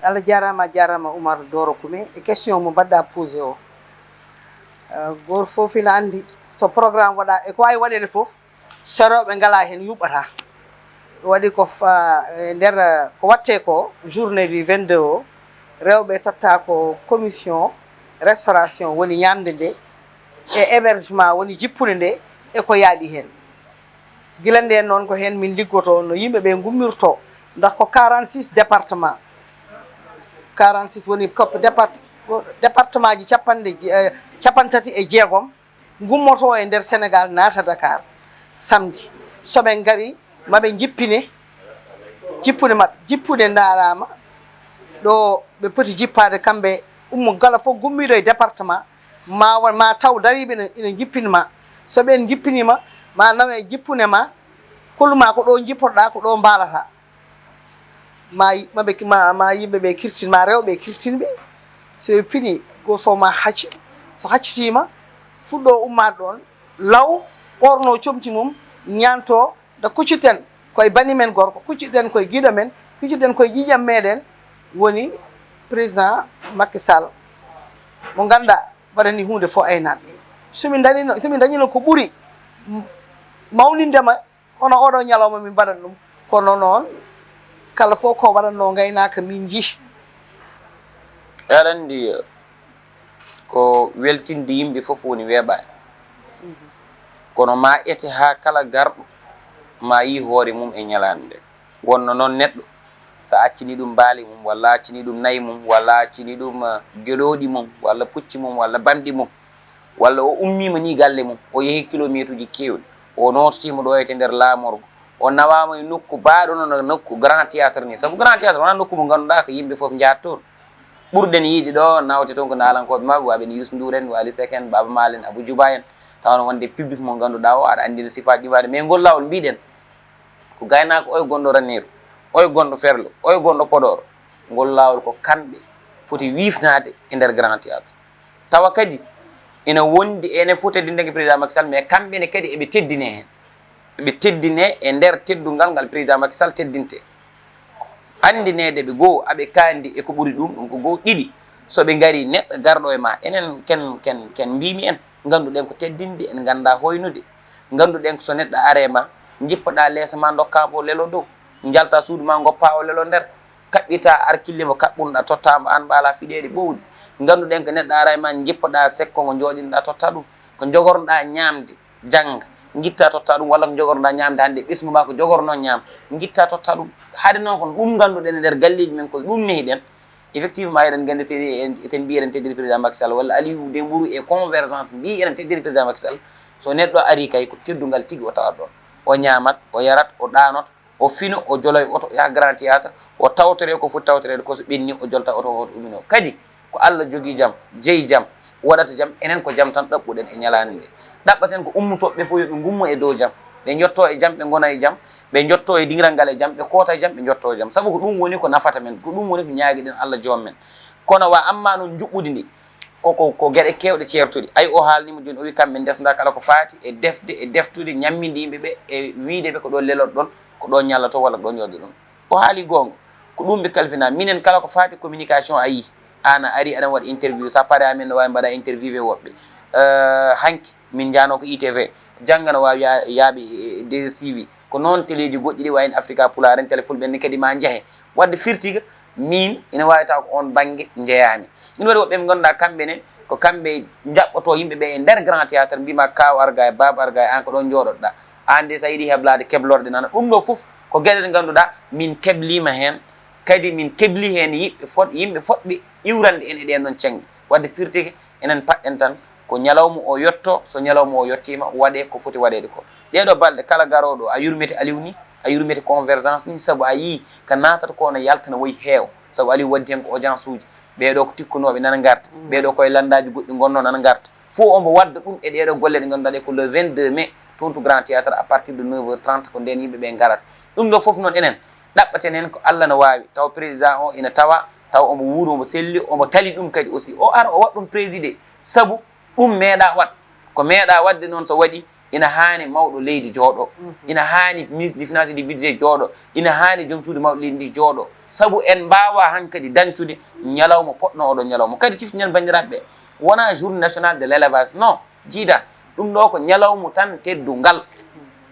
Allah jarama Oumar Doro Koumé e question mo badda posé o goto fof ina andi so programme waɗa e ko wawi waɗede foof soroɓe ngala hen yuɓata waɗi ko nder ko watte ko journée du 22 o rewɓe totta ko commission restauration woni ñamde nde e hébergement woni jippude nde e ko yaaɗi hen guila nden noon ko hen min liggoto no yimɓeɓe gummirto ndax ko 46 département 46 woni koppe département ji capantati e jeegom gummoto e nder Sénégal naata Dakar samedi soɓe ngari maɓe jippine jippude mabɓe jippude darama ɗo ɓe poti jippade kamɓe gala fof gummiɗo e département ma taw dariɓe ina jippinima so ɓen jippinima ma nawe jippunema holluma ko ɗo jippotoɗa ko ɗo mbalata ma yimɓeɓe kirtin ma rewɓe kirtinɓe so ɓe pini go fof ma hacci so haccitima fuɗɗo ummade ɗon law ɓorno comci mum ñanto nde kucciten koye bani men gorko kucciten koye guiɗo men kucciten koye ƴiƴam meɗen woni président Macky Sall mo ganduɗa waɗani hunde fof aynaɓe somin dañino ko ɓuuri mawnindema hono oɗo ñalawma min mbaɗat ɗum kono noon kala fof ko waɗanno gaynaka min jii aɗa andi ko weltinde yimɓe fof woni weeɓani kono ma ete ha kala garɗo ma yi hoore mum e ñalande nde wonno noon neɗɗo sa accini ɗum baali mum walla accini ɗum nayyi mum walla accini ɗum geɗoɗi mum walla pucci mum walla bamɗi mum walla o ummima ni galle mum o yeehi kilométre uji kewɗi o nototima ɗo ete nder laamorgo o nawama e nokku baaɗo noon nokku grand théâtre ni saabu grand théâtre wona nokku mo ganduɗa ko yimɓe foof jahat toon ɓurɗen yiide ɗo nawte toon ko naalankoɓe mabɓe waɓen Youssou Ndour en Wally Seck en Baba Maal en Abou Djouba en tawno wonde public mo ganduɗa o aɗa andi no sifaji ɗiwade mais ngol lawol mbiɗen ko gaynako oye gonɗo Ranerou oye gonɗo Ferlo oye gonɗo Podor ngol lawol ko kamɓe poti wifnade e nder grand théâtre tawa kadi ina wondi enen fof teddindegue président Macky Sall mais kamɓene kadi eɓe teddine hen eɓe teddine e nder teddungal ngal président Macky Sall teddinte andinede ɓe goho aɓe kandi eko ɓuuri ɗum ko goho ɗiɗi soɓe gari neɗɗo garɗo e ma enen ken mbimi en ganduɗen ko teddinde en ganda hoynude ganduɗen ko so neɗɗo arema jippoɗa leesa ma dokkamo lelo dow jalta suudu ma goppa o lelo nder kaɓɓita arkille mo kaɓɓunoɗa tottamo an ɓaala fiɗeɗe ɓowɗi ganduɗen ko neɗɗo ara e ma jippoɗa sekko ngo joɗinoɗa totta ɗum ko jogornoɗa ñamde jangga guitta totta ɗum walla ko jogornoɗa ñamde hande ɓesgu ma ko jogorno ñam guitta totta ɗum haade noon kon ɗum ganduɗen e nder galleji men koye ɗum nehiɗen effectivement eɗen gandi eten mbi eɗen teddiri président Macky Sall walla Aliou Dembourou e convergence mbi eɗen teddiri président Macky Sall so neɗɗo ari kay ko teddugal tigui o tawat ɗon o ñamat o yarat o ɗanot o fino o joloy oto yaha grand théâtre o tawtore ko foti tawtorede ko so ɓenni o jolta oto o umino kadi ko Allah jogui jaam jeeyi jaam waɗata jaam enen ko jaam tan ɗaɓɓuɗen e ñalande nde ɗaɓɓaten ko ummutoɓe fof yoɓe gummo e dow jaam ɓe jotto e jaam ɓe gona e jaam ɓe jotto e dingiral ngal e jaam ɓe koota e jaam ɓe jotto e jaam saabu ko ɗum woni ko nafata men ko ɗum woni ko ñaguiɗen Allah joom men kono wa amma noon juɓɓudi ndi ko gueɗe kewɗe certuɗe ayi o haalnima joni o wi kamɓe desda kala ko faati e defde e deftude ñamminde yimɓeɓe e wiideɓe ko ɗo lelot ɗon ko ɗo ñalloto walla ko ɗo ñodde ɗon o haali gonga ko ɗum ɓe kalfina minen kala ko faati communication a yi ana ari aɗan waɗa interview sa paare amen no wawi mbaɗa interviewé woɓɓe hanki min jano ko ITV jangga no wawi yaaɓe DSTV ko noon téléji goɗɗi ɗi wayno Africa Pulaar en télé fulɓe ni kadi ma jeehe wadde firtiga min ina wawi taw ko on banggue jeeyami ina waɗi woɓɓe ɓe ganduɗa kamɓene ko kamɓe jaɓɓoto yimɓeɓe e nder grand théâtre mbima kaw arga e baba arga e an ko ɗon jooɗoɗa an de sa yiiɗi heblade keblorde nana ɗum ɗo foof ko gueɗe ɗe ganduɗa min keblima hen kadi min kebli hen yimɓe foɗɓe iwrande en e ɗen ɗon cengɗe wadde firtike enen paɗɗen tan ko ñalawma o yetto so ñalawma o yettima waɗe ko foti waɗede ko ɗeɗo balɗe kala garoɗo a yurmete Aliou ni a yurmete convergence ni saabu a yii ko natata ko no yalta no woyi heew saabu Aliou waddi hen ko audience uji ɓeɗo ko tikkunoɓe nana garta ɓeɗo koye landaji goɗɗi gonno nana garta fo omo wadda ɗum e ɗeɗo golle ɗe ganduɗa ɗe ko le 22 mai toon to grand théâtre à partir de 9h30 ko nden yimɓeɓe garata ɗum ɗo foof noon enen ɗaɓɓaten hen ko Allah no wawi taw président o ina tawa taw omo wuuro omo selli omo tali ɗum kadi aussi o ara o waɗ ɗum présidé saabu ɗum meeɗa wat ko meeɗa wadde noon so waɗi ina haani mawɗo leydi jooɗo ina haani ministre des finances du budget jooɗo ina haani joom suudu mawɗo leydi ndi jooɗo sabu en mbawa hankadi dancude ñalawma poɗno oɗo ñalawma kadi ciftiñen bandiraɓe wona journée nationale de l' élevage non jiida ɗum ɗo ko ñalawmu tan teddungal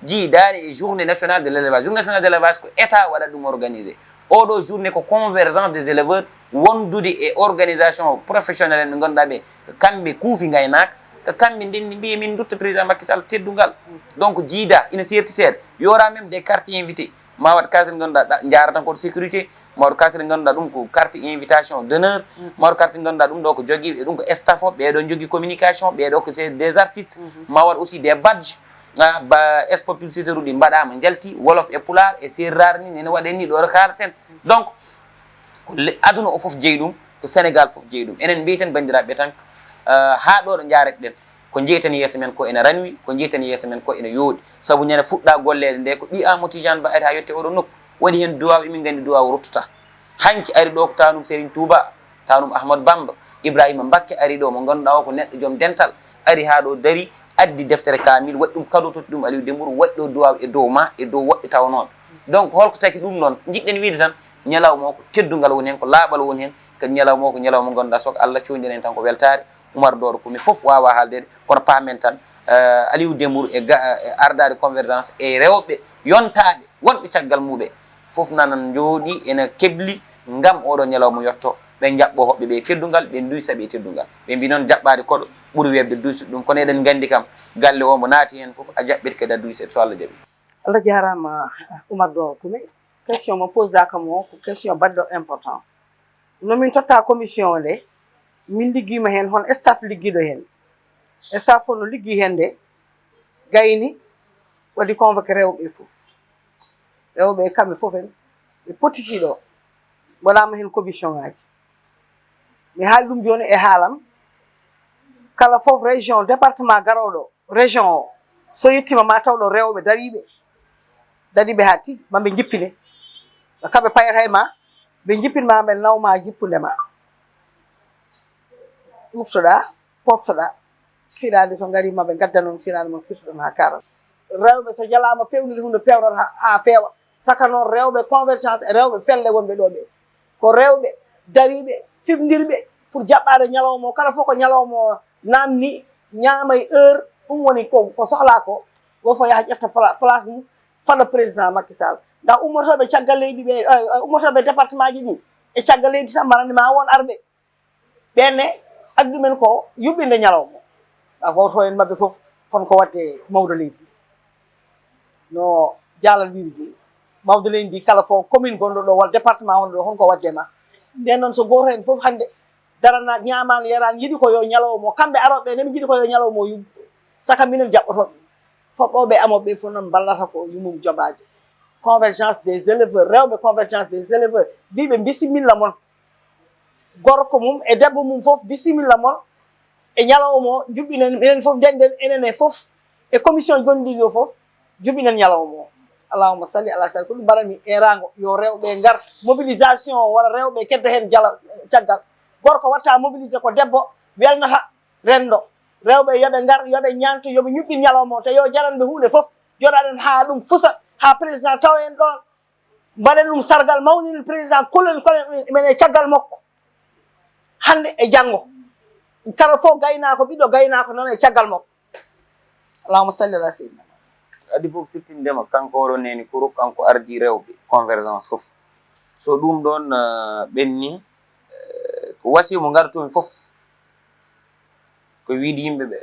jiidani e journée nationale de l' élevage journée nationale de l' élevage ko état waɗat ɗum organisé oɗo journée ko convergence des éleveurs wondude e organisation professionnel en ɓe ganduɗa ɓe ko kamɓe kuufi gaynaka ko kamɓe ndenni mbiya min dutta président Macky Sall teddungal donc jiida ina serti seeɗa yora même des carte invité ma wat carte ɗe ganduɗa jaratan koto sécurité ma wat carte ɗe ganduɗa ɗum ko carte invitation d' honneur ma wat carte ɗe ganduɗa ɗum ɗo ko jogui ɗum ko staff o ɓeɗo jogui communication ɓeɗo ko c'est des artistes ma wat aussi des badge ba spot publicitaire uɗi mbaɗama jalti wolof e pular e serrar ni nene waɗen ni ɗo to kalaten donc ko aduna o foof jeeyi ɗum ko sénégal foof jeeyi ɗum enen mbiyeten bandiraɓe tan ha ɗo ɗo jaretɗen ko jeeytani yeeso men ko ene ranwi ko jeeytani yeeso men ko ene yooɗi saabu ñande fuɗɗa gollede nde ko ɓi Amadou Tidiane Ba ari ha yette oɗo nokku waɗi hen duwaw emin gandi duwaw ruttata hanki ari ɗo ko tanum Serigne Touba tanum Ahmadou Bamba Ibrahima Mbakke ari ɗo mo ganduɗa o ko neɗɗo joom dental ari ha ɗo dari addi deftere kamil waɗi ɗum cadeau totti ɗum Aliou Dembourou waɗi ɗo duwaw e dow ma e dow woɓɓe tawnoɓe donc holko taki ɗum noon jiɗɗen wiide tan ñalawma o ko teddugal woni hen ko laaɓal woni hen kadi ñalawma o ko ñalawma mo ganduɗa soko Allah coyden en tan ko weltare Oumar Doro Koumi foof wawa haaldede kono pamen tan Aliou Dembourou e ardade convergence e rewɓe yontaɓe wonɓe caggal muɓe foof nanan jooɗi ene kebli ngam oɗo ñalawma yetto ɓe jaɓɓo hoɓɓe ɓe teddugal ɓe duysa ɓe teddugal ɓe mbi noon jaɓɓade koɗo ɓuuri webde duysude ɗum kono eɗen gandi kam galle o mo naati hen foof a jaɓɓete kadi a duyset so Allah jaaɓi. Allah jarama Oumar Doro Koumi question mo posdaka mo ko question baɗɗo importance nomin totta commission nde min ligguima hen hon staff ligguiɗo hen staff o no liggui hen nde gayni waɗi convoqué rewɓe foof rewɓe kamɓe foof en ɓe potitiɗo waɗama hen commission ngaji mi haali ɗum joni e haalam kala foof région département garoɗo région o so yettima ma tawɗo rewɓe dariɓe ha tigui maɓe jippine kamɓe payata e ma ɓe jippinma ɓe nawma jippude ma uftoɗa poftoɗa kiiɗade so gari maɓe gadda noon kiiɗade mon kirtoɗon ha karat rewɓe so jalama fewnude hunde pewrata ha feewa saka noon rewɓe convergence e rewɓe felle wonɓe ɗo ɓe ko rewɓe dariɓe fifdirɓe pour jaɓɓade ñalawma o kala fof ko ñalawma o namni ñaama e heure ɗum woni ko sohla ko go fo yaha ƴefta place mum faɗa président Macky Sall nda ummotoɓe caggal leydi ɓe ummotoɓe département ji ɗi e caggal leydi tan marani ma won arɓe ɓenne addu men ko yuɓɓinde ñalawma o goto en mabɓe foof kono ko wadde mawdo leydi no jaalal wiri ni mawdo leydi ndi kala fo commune gonɗo ɗo walla département wonɗo ɗo honko wadde ma nden noon so goto en foof hande darana ñamani yarani yiiɗi ko yo ñalawma o kamɓe aroɓe nemi jiiɗi ko yo ñalawma o yumɓu saka minen jaɓɓotoɓe foɓɓoɓe amoɓe fof noon ballata ko yumum joɓaji convergence des éleveurs rewɓe convergence des éleveurs mbiɓe bisimilla moon gorko mum e debbo mum foof bisimilla moon e ñalawma o juɓɓinen enen foof ndenden enen e foof e commission gonɗiɗi o foof juɓɓinen ñalawma o allahuma salli ala sall ko ɗum mbaɗani erago yo rewɓe ngar mobilisation o walla rewɓe kedda hen jala caggal gorko watta mobilisé ko debbo welnata rendo rewɓe yooɓe ngar yooɓe ñanto yooɓe ñuɓɓin ñalawma o te yo jaranɓe hunde foof joɗaɗen ha ɗum fusa ha président taw en ɗon mbaɗen ɗum sargal mawnini président kollen kolen men e caggal makko hande e janggo kala fof gaynako ɓiɗɗo gaynako noon e caggal makko allahuma salli ala seydina adi fof tirtindema kanko oɗo neni kouro kanko ardi rewɓe convergence foof so ɗum ɗon ɓenni ko wasi mo gartomi foof ko wiide yimɓeɓe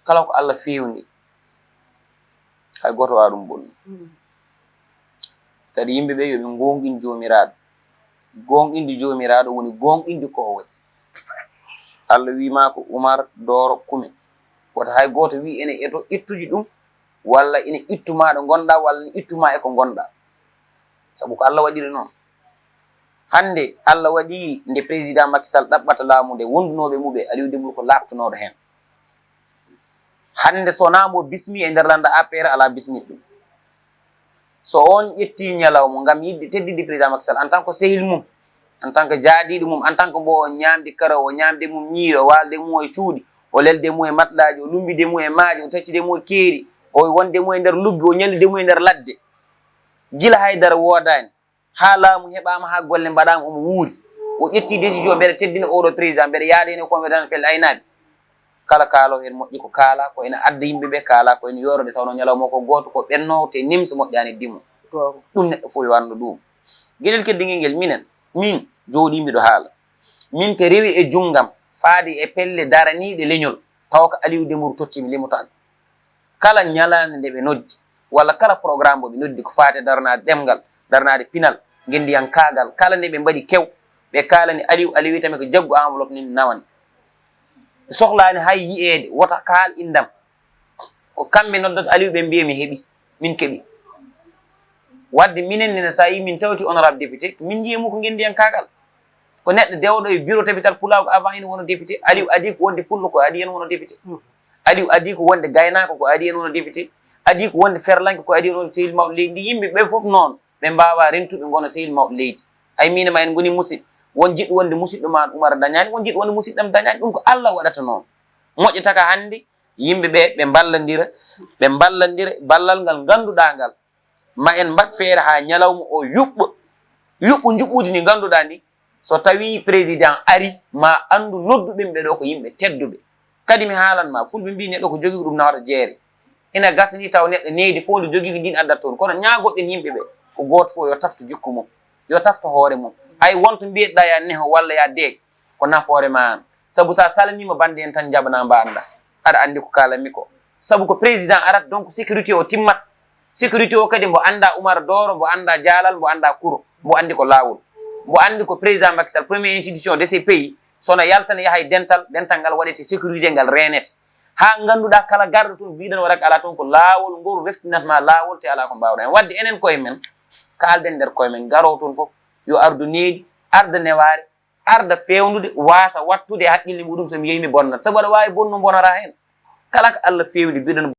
kala ko Allah fewni hay goto wawa ɗum bonnu kadi yimɓeɓe yoɓe gonɗin jomiraɗo gonɗinde jomiraɗo woni gonɗinde ko waɗi Allah wima ko Oumar Doro Koumi woto hay goto wi ene eto ittuji ɗum walla ina ittuma ɗo gonɗa walla ne ittuma eko gonɗa saabu ko Allah waɗiri noon hande Allah waɗi nde président Macky Sall ɗaɓɓata laamu nde wondunoɓe muɓe Aliou Dembourou ko labtunoɗo hen hande sonamo bismi e nder landa APR ala bismit ɗum so on ƴetti ñalawma ngam yidde teddide président Macky Sall en tant que sehil mum en tant que jaadiɗo mum en tant que mbo o ñamde karaw o ñamde mum ñiiro o walde mum e cuuɗi o lelde mum e matlaji o lumbide mum e maaji o taccide mum e keeri o wonde mum e nder luggi o ñallide mum e nder ladde gila haydara woodani ha laamu heɓama ha golle mbaɗama omo wuuri o ƴetti décision mbeɗa teddina oɗo président mbeɗa yaadeni compétence pelle aynaɓe kala kaalo hen moƴƴi ko kaala ko ene adda yimɓeɓe kaala ko ene yorode tawno ñalawma ko goto ko ɓennowo te nimsa moƴƴani dimmo ɗum neɗɗo fof wanda ɗum gueɗel keddiguel ngel min jooɗimi ɗo haala min ko rewi e junggam faadi e pelle daraniɗe leñol taw ko Aliou Dembourou tottimi limotade kala ñalande nde ɓe noddi walla kala programme mo ɓe noddi ko faate darnade ɗemgal darnade pinal gendiyan kaagal kala nde ɓe mbaɗi kew ɓe kalani Aliou witami ko jaggu enveloppe ni nawan sohlani hay yi'ede wota kaal indam ko kamɓe noddata Aliou ɓe mbiya mi heeɓi min keeɓi wadde minen nene sa yi min tawti honorable député min jiyamu ko gendiyan kaagal ko neɗɗo dewɗo e bureau tabital pulaw ko avant ene wono député Aliou adi ko wonde pullo ko adi hen wono député Aliou adi ko wonde gaynako ko adi hen wono député adi ko wonde ferlanke ko adi hen wono sehil mawɗo leydi ndi yimɓe ɓe foof noon ɓe mbawa rentuɓe gona sehil mawɗo leydi ay minema en goni musidɓe won jiɗɗo wonde musidɗo ma Oumar dañani won jiɗɗo wonde musidɗam dañani ɗum ko Allah waɗata noon moƴƴata hande yimɓeɓe ɓe ballandira ballal ngal ganduɗa ngal ma en mbat feere ha ñalawma o yuɓɓo juɓɓudi ndi ganduɗa ndi so tawi président ari ma andu nodduɓe ɓe ɗo ko yimɓe tedduɓe kadi mi haalanma fulɓe mbi neɗɗo ko jogui ko ɗum nawata jeere ina gasani taw neɗɗo neydi fof nde jogui ko ndin addata toon kono ñagoɗɗen yimɓeɓe ko goto fof yo tafta jikku mum yo tafta hoore mum hay wonto mbiyeɗa ya neho walla ya deeƴ ko nafoore ma an saabu sa salanima bande en tan jabana mba anda aɗa andi ko kalanmi ko saabu ko président arat donc sécurité o timmat sécurité o kadi mbo anda Oumar Doro mbo anda Dialal mbo anda Kouro mbo andi ko lawol mbo andi ko président Macky Sall première institution de ces pays sono yaltana yahay dental ngal waɗete sécurité ngal renete ha ganduɗa kala garɗo toon mbiɗen waɗa ala toon ko lawol ngol reftinatma lawol te ala ko mbawɗa hen wadde enen koye men kalden nder koye men garo toon foof yo ardu needi arda neware arda fewnude wasa wattude haqqille muɗum somi yeyi mi bonnat saabu aɗa wawi bonno bonora hen kala ko Allah fewni mbiɗen